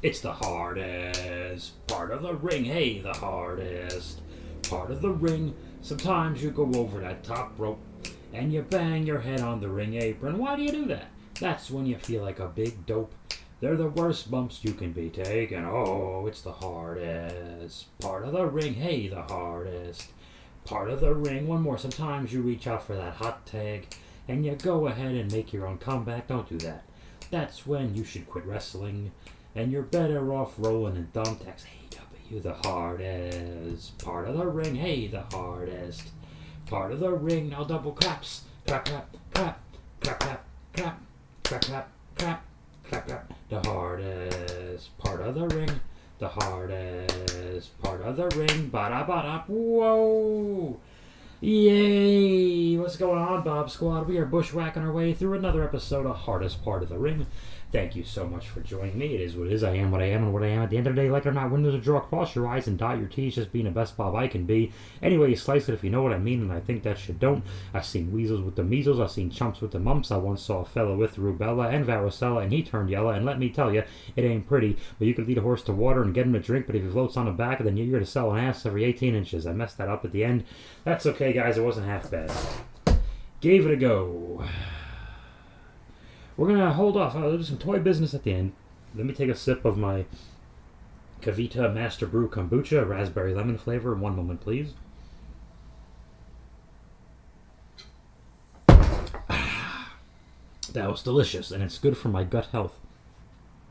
It's the hardest part of the ring. Hey, the hardest part of the ring. Sometimes you go over that top rope and you bang your head on the ring apron. Why do you do that? That's when you feel like a big dope. They're the worst bumps you can be taking. Oh, it's the hardest part of the ring. Hey, the hardest part of the ring. One more. Sometimes you reach out for that hot tag and you go ahead and make your own comeback. Don't do that. That's when you should quit wrestling and you're better off rolling in thumbtacks. AW, the hardest part of the ring. Hey, the hardest part of the ring. Now double claps. Clap, clap, clap, clap, clap, clap, clap, clap, clap, clap, clap. The hardest part of the ring. The hardest part of the ring. Ba-da-ba-da. Whoa. Yay! What's going on, Bob Squad? We are bushwhacking our way through another episode of Hardest Part of the Ring. Thank you so much for joining me. It is what it is. I am what I am and what I am. At the end of the day, like it or not, win, lose, or draw, cross your eyes and dot your T's. Just being the best Bob I can be. Anyway, you slice it if you know what I mean, and I think that shit don't. I've seen weasels with the measles. I've seen chumps with the mumps. I once saw a fella with rubella and varicella, and he turned yellow. And let me tell you, it ain't pretty. But you could lead a horse to water and get him to drink, but if he floats on the back, then you're going to sell an ass every 18 inches. I messed that up at the end. That's okay, guys. It wasn't half bad. Gave it a go. We're going to hold off. I'll do some toy business at the end. Let me take a sip of my Kavita Master Brew Kombucha, raspberry lemon flavor. One moment, please. That was delicious, and it's good for my gut health.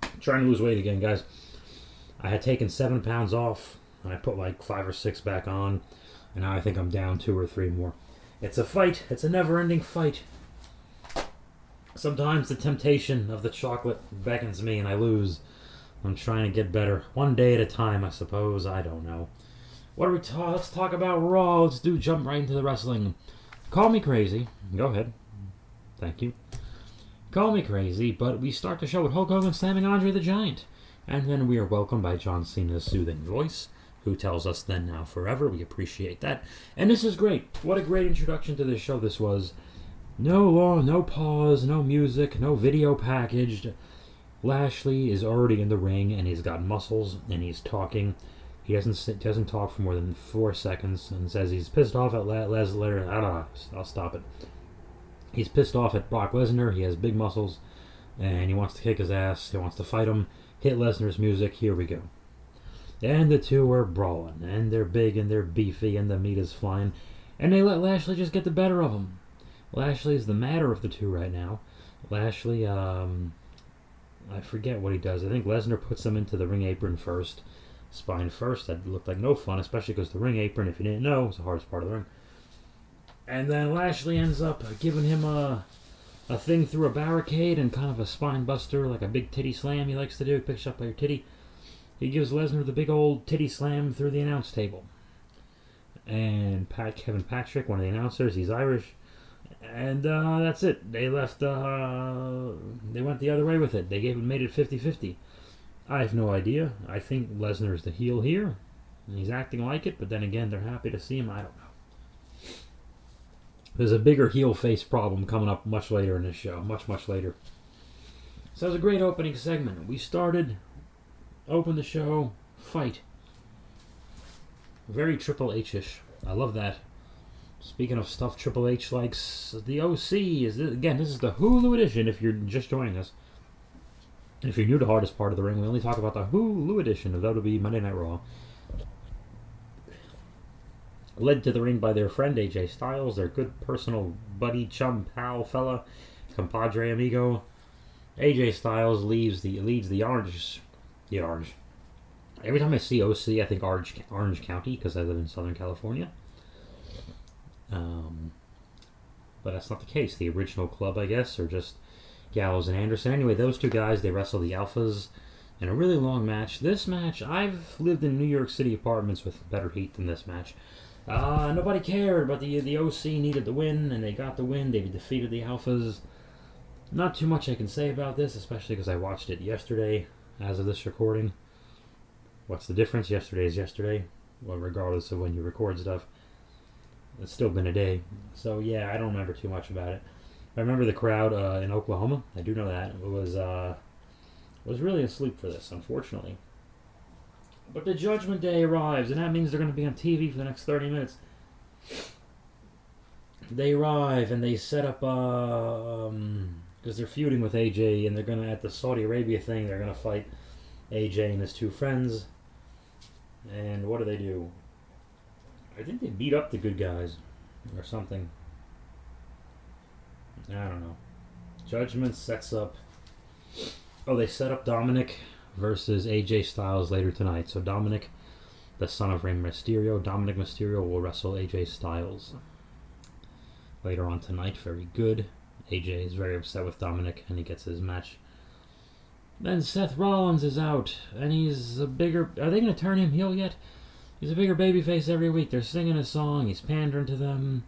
I'm trying to lose weight again, guys. I had taken 7 pounds off, and I put like 5 or 6 back on, and now I think I'm down 2 or 3 more. It's a fight. It's a never-ending fight. Sometimes the temptation of the chocolate beckons me and I lose. I'm trying to get better. One day at a time, I suppose. I don't know. What are we talking? Let's talk about Raw. Let's jump right into the wrestling. Call me crazy. Go ahead. Thank you. Call me crazy, but we start the show with Hulk Hogan slamming Andre the Giant. And then we are welcomed by John Cena's soothing voice, who tells us then, now, forever. We appreciate that. And this is great. What a great introduction to this show this was. No pause, no music, no video packaged. Lashley is already in the ring, and he's got muscles, and he's talking. He doesn't talk for more than 4 seconds, and says he's pissed off at Lesnar. I don't know. I'll stop it. He's pissed off at Brock Lesnar. He has big muscles, and he wants to kick his ass. He wants to fight him. Hit Lesnar's music. Here we go. And the two are brawling, and they're big, and they're beefy, and the meat is flying. And they let Lashley just get the better of him. Lashley's the madder of the two right now. Lashley, I forget what he does. I think Lesnar puts him into the ring apron first. Spine first. That looked like no fun, especially because the ring apron, if you didn't know, is the hardest part of the ring. And then Lashley ends up giving him a thing through a barricade and kind of a spine buster, like a big titty slam he likes to do. Picks you up by your titty. He gives Lesnar the big old titty slam through the announce table. And Kevin Patrick, one of the announcers, he's Irish. And that's it. They left. They went the other way with it. They made it 50-50. I have no idea. I think Lesnar's the heel here. And he's acting like it, but then again, they're happy to see him. I don't know. There's a bigger heel face problem coming up much later in this show. Much later. So it was a great opening segment. We opened the show, fight. Very Triple H-ish. I love that. Speaking of stuff Triple H likes, the OC is this is the Hulu edition. If you're just joining us, and if you're new to Hardest Part of the Ring, we only talk about the Hulu edition of WWE Monday Night Raw. Led to the ring by their friend AJ Styles, their good personal buddy, chum, pal, fella, compadre, amigo. AJ Styles leads the Orange. Every time I see OC, I think Orange County because I live in Southern California. But that's not the case. The original club, I guess, or just Gallows and Anderson. Anyway, those two guys, they wrestle the Alphas in a really long match. This match, I've lived in New York City apartments with better heat than this match. Nobody cared, but the OC needed the win, and they got the win. They defeated the Alphas. Not too much I can say about this, especially because I watched it yesterday, as of this recording. What's the difference? Yesterday is yesterday. Well, regardless of when you record stuff. It's still been a day. So, yeah, I don't remember too much about it. I remember the crowd in Oklahoma. I do know that. It was was really asleep for this, unfortunately. But the Judgment Day arrives, and that means they're going to be on TV for the next 30 minutes. They arrive, and they set up, because they're feuding with AJ, and they're going to, at the Saudi Arabia thing, they're going to fight AJ and his two friends. And what do? I think they beat up the good guys, or something. I don't know. Judgment sets up... Oh, they set up Dominic versus AJ Styles later tonight. So Dominic, the son of Rey Mysterio, Dominic Mysterio will wrestle AJ Styles later on tonight. Very good. AJ is very upset with Dominic, and he gets his match. Then Seth Rollins is out, and he's a bigger... Are they going to turn him heel yet? He's a bigger babyface every week. They're singing a song, he's pandering to them.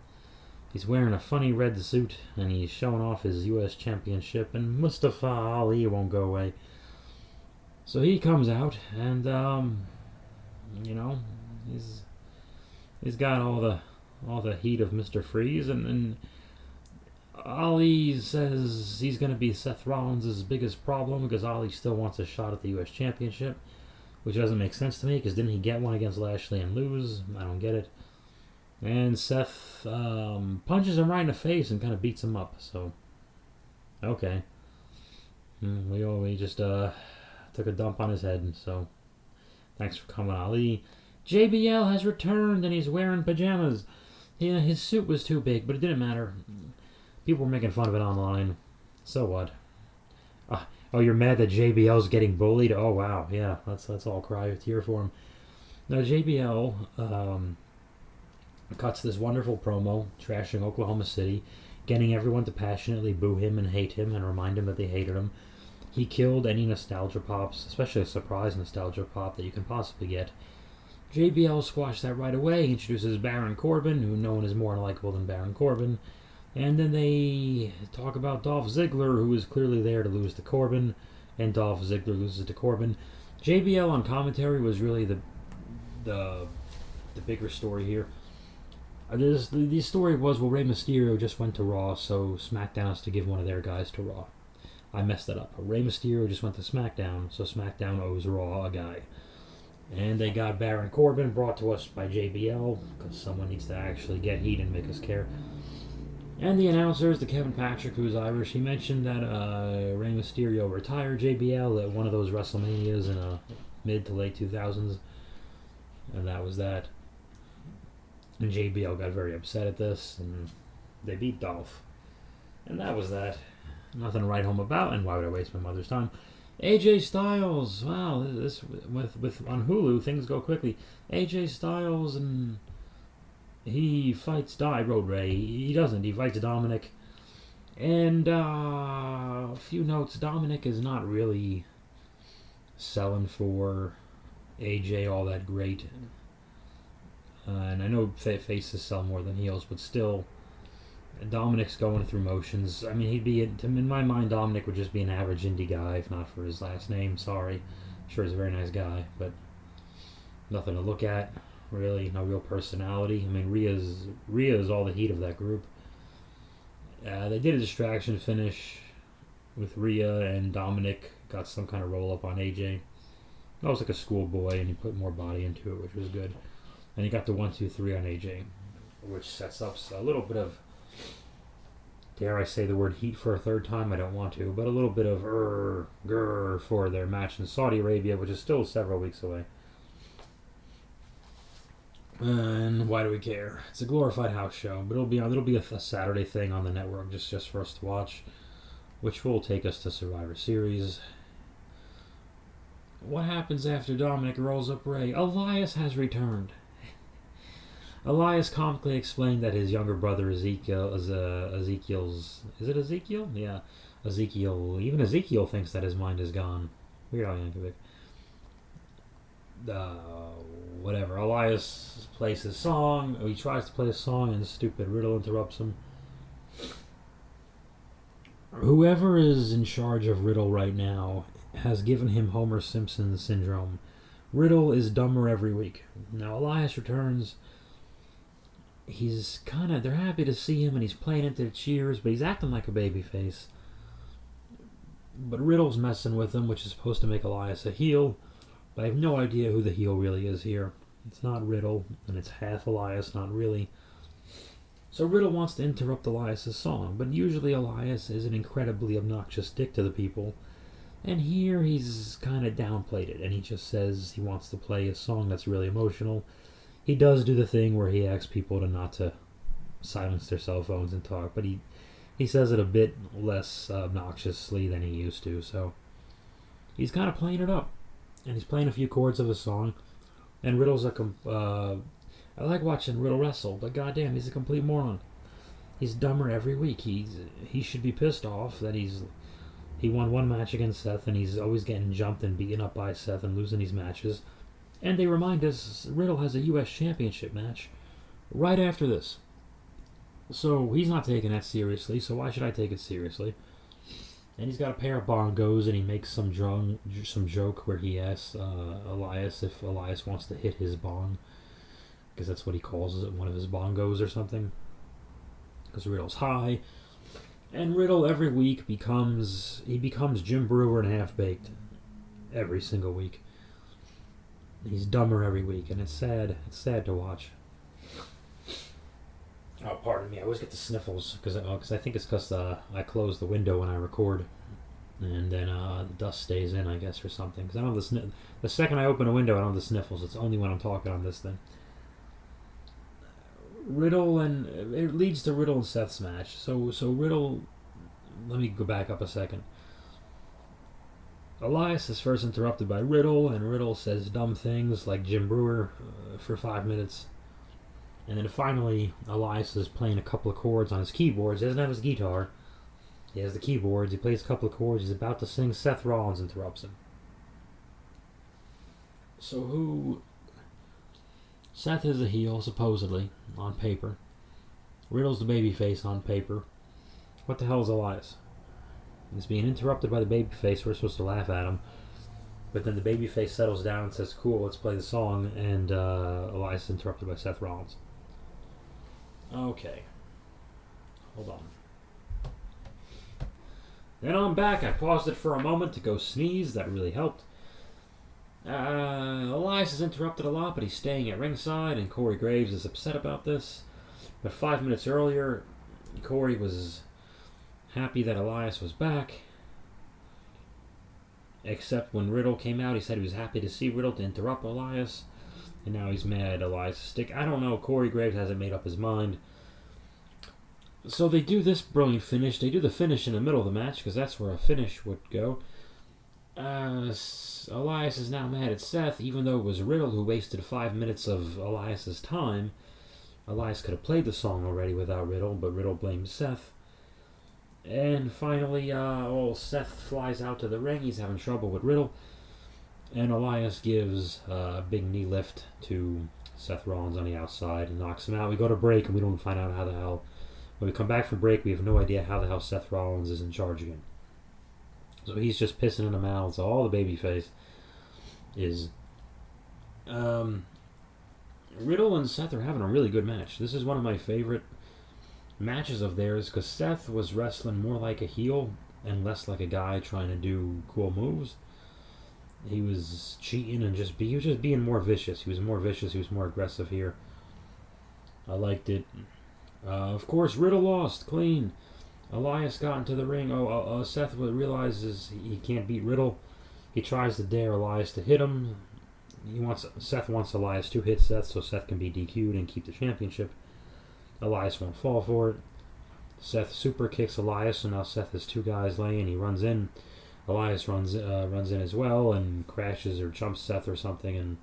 He's wearing a funny red suit, and he's showing off his U.S. Championship, and Mustafa Ali won't go away. So he comes out, and, you know, he's got all the heat of Mr. Freeze, and Ali says he's going to be Seth Rollins' biggest problem, because Ali still wants a shot at the U.S. Championship, which doesn't make sense to me, because didn't he get one against Lashley and lose? I don't get it. And Seth punches him right in the face and kind of beats him up. So, okay. We just took a dump on his head. So, thanks for coming, Ali. JBL has returned and he's wearing pajamas. Yeah, his suit was too big, but it didn't matter. People were making fun of it online. So what? Oh, you're mad that JBL's getting bullied? Oh, wow. Yeah, let's all cry a tear for him. Now, JBL... cuts this wonderful promo, trashing Oklahoma City, getting everyone to passionately boo him and hate him and remind him that they hated him. He killed any nostalgia pops, especially a surprise nostalgia pop that you can possibly get. JBL squashed that right away. He introduces Baron Corbin, who no one is more unlikable than Baron Corbin. And then they talk about Dolph Ziggler, who is clearly there to lose to Corbin, and Dolph Ziggler loses to Corbin. JBL on commentary was really the bigger story here. The story was, well, Rey Mysterio just went to Raw, so SmackDown has to give one of their guys to Raw. I messed that up. Rey Mysterio just went to SmackDown, so SmackDown owes Raw a guy. And they got Baron Corbin brought to us by JBL, because someone needs to actually get heat and make us care. And the announcers, the Kevin Patrick, who's Irish, he mentioned that Rey Mysterio retired JBL at one of those WrestleManias in the mid to late 2000s. And that was that. And JBL got very upset at this, and they beat Dolph. And that was that. Nothing to write home about, and why would I waste my mother's time? AJ Styles, wow, this with on Hulu, things go quickly. AJ Styles, and he fights I wrote Ray. He doesn't. He fights Dominic. And a few notes, Dominic is not really selling for AJ all that great. And I know faces sell more than heels, but still, Dominic's going through motions. I mean, in my mind, Dominic would just be an average indie guy, if not for his last name. Sorry. Sure, he's a very nice guy, but nothing to look at, really. No real personality. I mean, Rhea is all the heat of that group. They did a distraction finish with Rhea, and Dominic got some kind of roll-up on AJ. That was like a schoolboy, and he put more body into it, which was good. And he got the 1-2-3 on AJ, which sets up a little bit of, dare I say the word heat for a third time? I don't want to, but a little bit of grr for their match in Saudi Arabia, which is still several weeks away. And why do we care? It's a glorified house show, but it'll be a Saturday thing on the network just for us to watch, which will take us to Survivor Series. What happens after Dominic rolls up Ray? Elias has returned. Elias comically explained that his younger brother Ezekiel's... Is it Ezekiel? Yeah. Ezekiel. Even Ezekiel thinks that his mind is gone. Weird Al Yankovic. Whatever. Elias plays his song. He tries to play a song and stupid Riddle interrupts him. Whoever is in charge of Riddle right now has given him Homer Simpson syndrome. Riddle is dumber every week. Now Elias returns. They're happy to see him and he's playing into the cheers, but he's acting like a babyface. But Riddle's messing with him, which is supposed to make Elias a heel. But I have no idea who the heel really is here. It's not Riddle, and it's half Elias, not really. So Riddle wants to interrupt Elias' song, but usually Elias is an incredibly obnoxious dick to the people. And here he's kind of downplayed it, and he just says he wants to play a song that's really emotional. He does do the thing where he asks people to not to silence their cell phones and talk, but he says it a bit less obnoxiously than he used to, so he's kind of playing it up. And he's playing a few chords of a song, and Riddle's I like watching Riddle wrestle, but goddamn, he's a complete moron. He's dumber every week. He should be pissed off that he won one match against Seth, and he's always getting jumped and beaten up by Seth and losing these matches. And they remind us Riddle has a U.S. Championship match right after this. So he's not taking that seriously, so why should I take it seriously? And he's got a pair of bongos, and he makes some joke where he asks Elias if Elias wants to hit his bong, because that's what he calls it, one of his bongos or something. Because Riddle's high. And Riddle every week becomes Jim Brewer and Half-Baked. Every single week. He's dumber every week, and it's sad. It's sad to watch. Oh, pardon me. I always get the sniffles because I think it's because I close the window when I record, and then the dust stays in, I guess, or something. Because I don't have the second I open a window, I don't have the sniffles. It's only when I'm talking on this thing. Riddle, and it leads to Riddle and Seth's match. So Riddle. Let me go back up a second. Elias is first interrupted by Riddle, and Riddle says dumb things like Jim Brewer for 5 minutes. And then finally, Elias is playing a couple of chords on his keyboards. He doesn't have his guitar. He has the keyboards. He plays a couple of chords. He's about to sing. Seth Rollins interrupts him. So who... Seth is a heel, supposedly, on paper. Riddle's the babyface on paper. What the hell is Elias? He's being interrupted by the babyface. We're supposed to laugh at him. But then the babyface settles down and says, cool, let's play the song. And Elias is interrupted by Seth Rollins. Okay. Hold on. Then I'm back. I paused it for a moment to go sneeze. That really helped. Elias is interrupted a lot, but he's staying at ringside, and Corey Graves is upset about this. But 5 minutes earlier, Corey was happy that Elias was back. Except when Riddle came out, he said he was happy to see Riddle to interrupt Elias. And now he's mad Elias is stick. I don't know. Corey Graves hasn't made up his mind. So they do this brilliant finish. They do the finish in the middle of the match, because that's where a finish would go. Elias is now mad at Seth, even though it was Riddle who wasted 5 minutes of Elias's time. Elias could have played the song already without Riddle, but Riddle blames Seth. And finally, Seth flies out to the ring. He's having trouble with Riddle. And Elias gives a big knee lift to Seth Rollins on the outside and knocks him out. We go to break, and we don't find out how the hell. When we come back from break, we have no idea how the hell Seth Rollins is in charge again. So he's just pissing in the mouths of all the babyface is. Riddle and Seth are having a really good match. This is one of my favorite matches of theirs, because Seth was wrestling more like a heel and less like a guy trying to do cool moves. He was cheating and he was just being more vicious. He was more vicious. He was more aggressive here. I liked it. Of course, Riddle lost clean. Elias got into the ring. Seth realizes he can't beat Riddle. He tries to dare Elias to hit him. Seth wants Elias to hit Seth so Seth can be DQ'd and keep the championship. Elias won't fall for it. Seth super kicks Elias, so now Seth has two guys laying. He runs in. Elias runs in as well and crashes or jumps Seth or something. And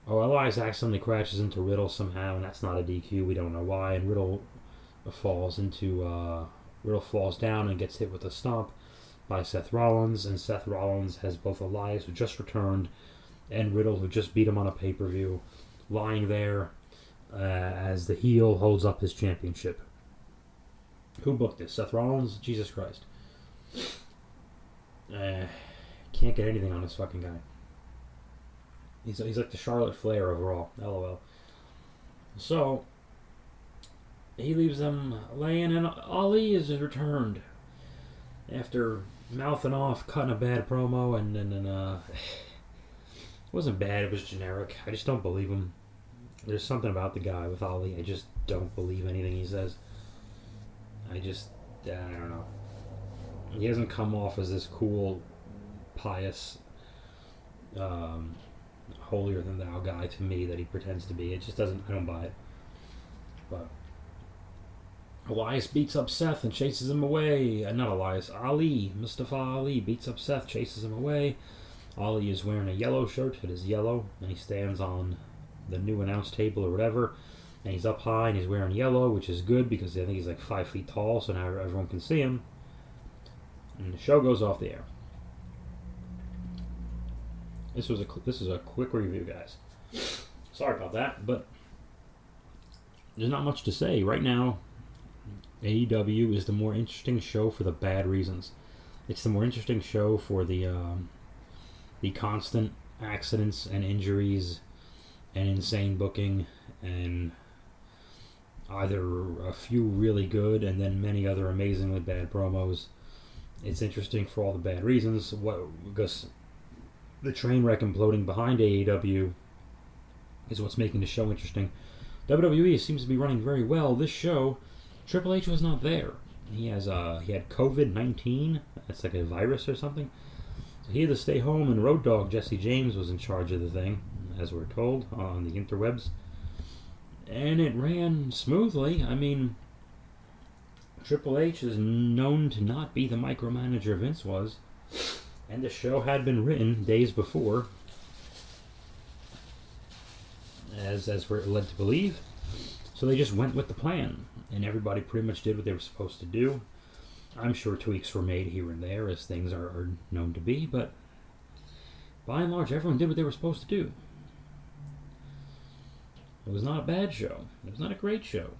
Elias accidentally crashes into Riddle somehow, and that's not a DQ. We don't know why. And Riddle falls down and gets hit with a stomp by Seth Rollins. And Seth Rollins has both Elias, who just returned, and Riddle, who just beat him on a pay-per-view, lying there as the heel holds up his championship. Who booked this? Seth Rollins? Jesus Christ. Can't get anything on this fucking guy. He's like the Charlotte Flair of Raw. LOL. So, he leaves them laying, and Ali is returned. after mouthing off, cutting a bad promo, and then it wasn't bad. It was generic. I just don't believe him. There's something about the guy with Ali. I just don't believe anything he says. I don't know. He doesn't come off as this cool, pious, holier than thou guy to me that he pretends to be. It just doesn't. I don't buy it. But Elias beats up Seth and chases him away. Not Elias. Ali. Mustafa Ali beats up Seth, chases him away. Ali is wearing a yellow shirt. It is yellow, and he stands on the new announce table or whatever. And he's up high, and he's wearing yellow, which is good because I think he's like 5 feet tall, so now everyone can see him. And the show goes off the air. This is a quick review, guys. Sorry about that, but there's not much to say right now. AEW is the more interesting show for the bad reasons. It's the more interesting show for the constant accidents and injuries and insane booking and either a few really good and then many other amazingly bad promos. It's interesting for all the bad reasons. Because the train wreck imploding behind AEW is what's making the show interesting. WWE seems to be running very well. This show, Triple H was not there. He had COVID-19. That's like a virus or something. So he had to stay home, and Road Dogg Jesse James was in charge of the thing, as we're told on the interwebs. And it ran smoothly. I mean, Triple H is known to not be the micromanager Vince was, and the show had been written days before, as we're led to believe. So they just went with the plan, and everybody pretty much did what they were supposed to do. I'm sure tweaks were made here and there, as things are known to be, but by and large, everyone did what they were supposed to do. It was not a bad show. It was not a great show.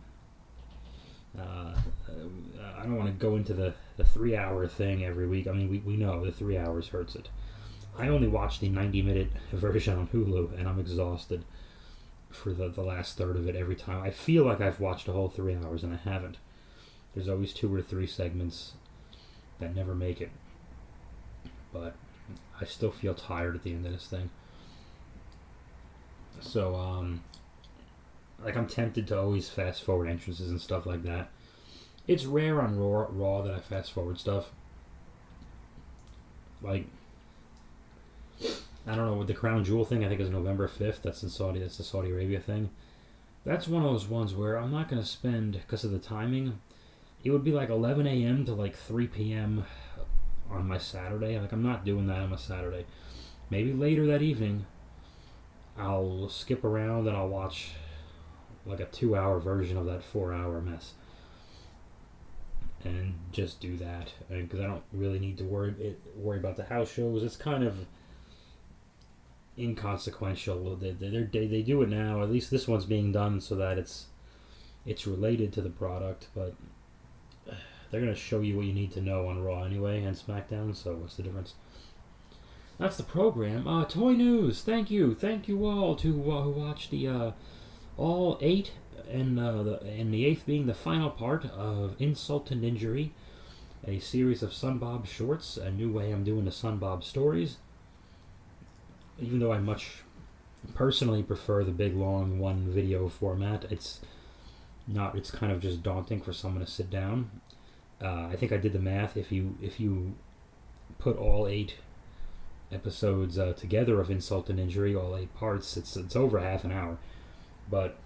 I don't want to go into the 3-hour thing every week. I mean, we know the 3 hours hurts it. I only watched the 90-minute version on Hulu, and I'm exhausted for the last third of it every time. I feel like I've watched a whole 3 hours, and I haven't. There's always 2 or 3 segments that never make it. But I still feel tired at the end of this thing. So, I'm tempted to always fast forward entrances and stuff like that. It's rare on Raw that I fast forward stuff. Like, I don't know, with the Crown Jewel thing, I think it's November 5th. That's in Saudi. That's the Saudi Arabia thing. That's one of those ones where I'm not going to spend, because of the timing, it would be like 11 a.m. to like 3 p.m. on my Saturday. Like, I'm not doing that on my Saturday. Maybe later that evening, I'll skip around and I'll watch like a 2-hour version of that 4-hour mess. And just do that. Because I don't really need to worry about the house shows. It's kind of inconsequential. They do it now. At least this one's being done so that it's related to the product. But they're going to show you what you need to know on Raw anyway and SmackDown. So what's the difference? That's the program. Toy news. Thank you all to who watched the all 8 and the 8th being the final part of Insult and Injury, a series of Sunbob shorts. A new way I'm doing the Sunbob stories. Even though I much personally prefer the big long one video format, it's kind of just daunting for someone to sit down. I think I did the math. If you put all 8 episodes together of Insult and Injury, all 8 parts, it's over half an hour. But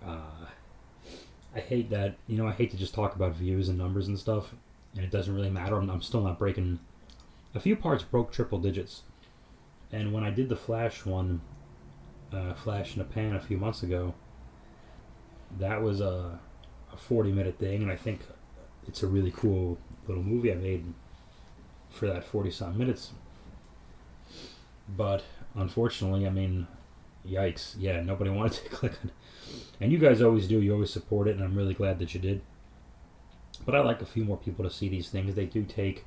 I hate that. I hate to just talk about views and numbers and stuff, and it doesn't really matter. I'm still not breaking. A few parts broke triple digits, and when I did the Flash one, Flash in a Pan a few months ago, that was a 40-minute thing, and I think it's a really cool little movie I made for that 40-some minutes. But unfortunately, I mean, yikes, yeah, nobody wanted to click on it. And you guys always do. You always support it, and I'm really glad that you did. But I like a few more people to see these things. They do take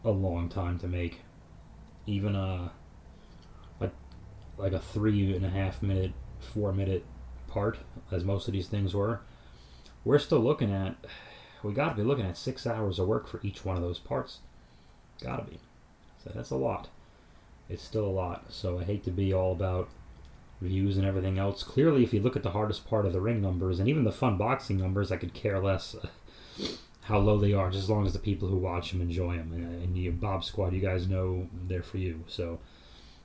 a long time to make. Even like a 3.5 minute, 4 minute part, as most of these things were. We're still looking at, we got to be looking at 6 hours of work for each one of those parts. Gotta be. So that's a lot. It's still a lot. So I hate to be all about views and everything else. Clearly, if you look at the hardest part of the ring numbers and even the fun boxing numbers, I could care less how low they are, just as long as the people who watch them enjoy them. And you Bob Squad, you guys know they're for you. So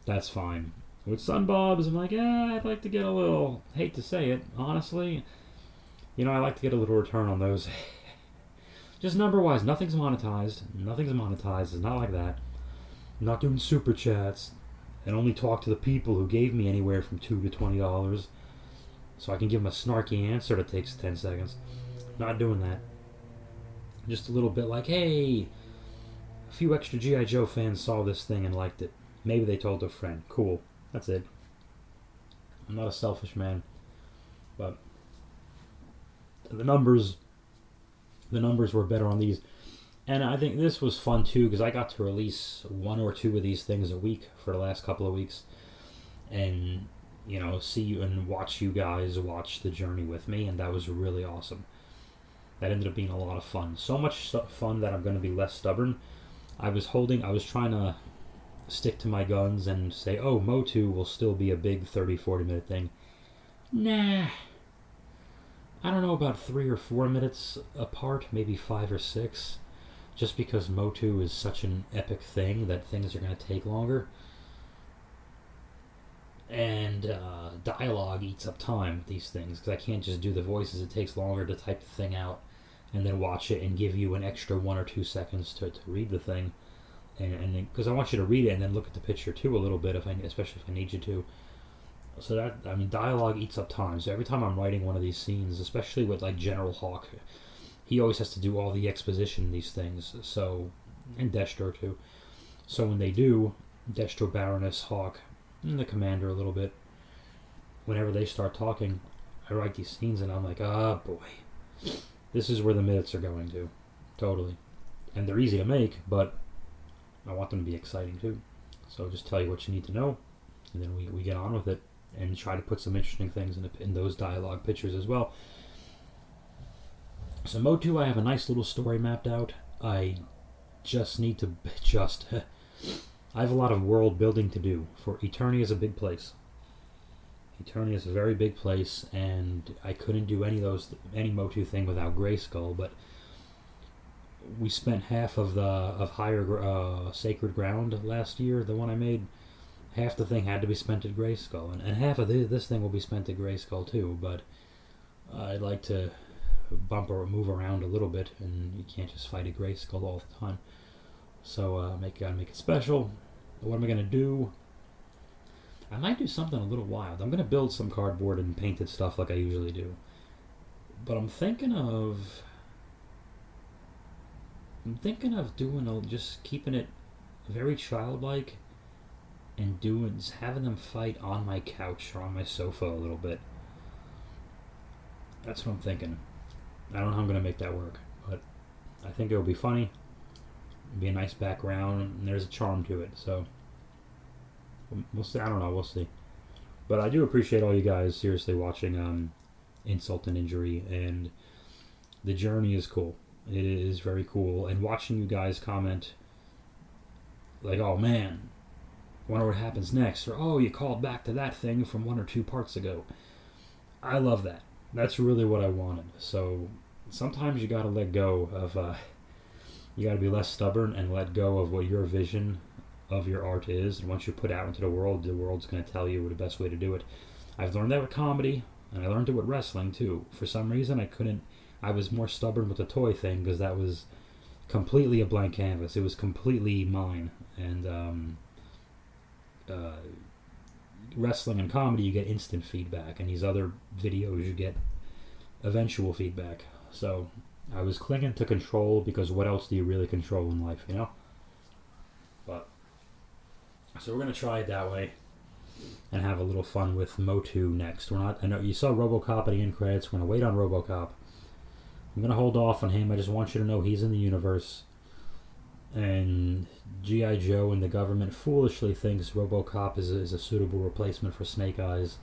that's fine. With Sun Bobs, I'm like, I'd like to get a little, hate to say it, honestly, I like to get a little return on those. Just number-wise, nothing's monetized. Nothing's monetized. It's not like that. I'm not doing super chats. And only talk to the people who gave me anywhere from $2 to $20. So I can give them a snarky answer that takes 10 seconds. Not doing that. Just a little bit like, hey, a few extra G.I. Joe fans saw this thing and liked it. Maybe they told a friend. Cool. That's it. I'm not a selfish man. But the numbers were better on these. And I think this was fun too, because I got to release 1 or 2 of these things a week for the last couple of weeks. And, see you and watch you guys watch the journey with me. And that was really awesome. That ended up being a lot of fun. So much fun that I'm going to be less stubborn. I was trying to stick to my guns and say, oh, Motu will still be a big 30-40 minute thing. Nah. I don't know, about 3 or 4 minutes apart, maybe 5 or 6. Just because Motu is such an epic thing that things are going to take longer. And dialogue eats up time with these things, because I can't just do the voices. It takes longer to type the thing out and then watch it and give you an extra 1 or 2 seconds to read the thing. And because I want you to read it and then look at the picture too a little bit, especially if I need you to. So dialogue eats up time. So every time I'm writing one of these scenes, especially with like General Hawk, he always has to do all the exposition in these things. So, and Destro too. So when they do, Destro, Baroness, Hawk, and the Commander a little bit, whenever they start talking, I write these scenes and I'm like, oh boy, this is where the minutes are going to. Totally. And they're easy to make, but I want them to be exciting too. So just tell you what you need to know, and then we get on with it and try to put some interesting things in those dialogue pictures as well. So Motu, I have a nice little story mapped out. I just need to I have a lot of world building to do. For Eternia is a big place. Eternia is a very big place, and I couldn't do any Motu thing without Grayskull, but we spent half of higher Sacred Ground last year, the one I made. Half the thing had to be spent at Grayskull, and half of this thing will be spent at Grayskull too, but I'd like to bump or move around a little bit, and you can't just fight a Grayskull all the time. So gotta make it special. What am I gonna do? I might do something a little wild. I'm gonna build some cardboard and painted stuff like I usually do, but I'm thinking of doing just keeping it very childlike and having them fight on my couch or on my sofa a little bit. That's what I'm thinking. I don't know how I'm going to make that work, but I think it'll be funny. It'll be a nice background, and there's a charm to it, so we'll see. I don't know, we'll see. But I do appreciate all you guys seriously watching Insult and Injury, and the journey is cool. It is very cool, and watching you guys comment like, oh man, wonder what happens next, or oh, you called back to that thing from 1 or 2 parts ago. I love that. That's really what I wanted. So sometimes you gotta let go of you gotta be less stubborn and let go of what your vision of your art is, and once you put out into the world's gonna tell you the best way to do it. I've learned that with comedy, and I learned it with wrestling too. For some reason I was more stubborn with the toy thing, because that was completely a blank canvas. It was completely mine. And wrestling and comedy, you get instant feedback, and these other videos you get eventual feedback. So I was clinging to control, because what else do you really control in life, But so we're gonna try it that way and have a little fun with Motu next. I know you saw RoboCop at the end credits. We're gonna wait on RoboCop. I'm gonna hold off on him. I just want you to know he's in the universe. And G.I. Joe and the government foolishly thinks RoboCop is a suitable replacement for Snake Eyes.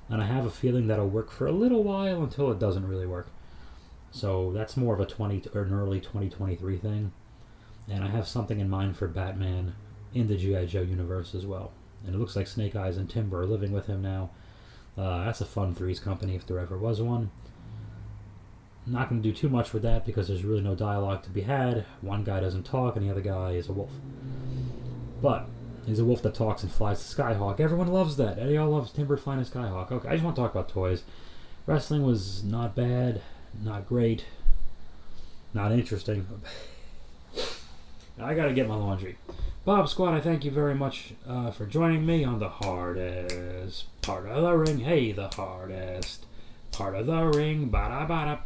And I have a feeling that'll work for a little while until it doesn't really work. So that's more of a an early 2023 thing. And I have something in mind for Batman in the G.I. Joe universe as well. And it looks like Snake Eyes and Timber are living with him now. That's a fun Threes company if there ever was one. Not going to do too much with that because there's really no dialogue to be had. One guy doesn't talk and the other guy is a wolf. But he's a wolf that talks and flies the Skyhawk. Everyone loves that. Eddie all loves Timber flying a Skyhawk. Okay, I just want to talk about toys. Wrestling was not bad, not great, not interesting. I gotta get my laundry. Bob Squad, I thank you very much for joining me on the hardest part of the ring. Hey, the hardest part of the ring. Ba-da-ba-da.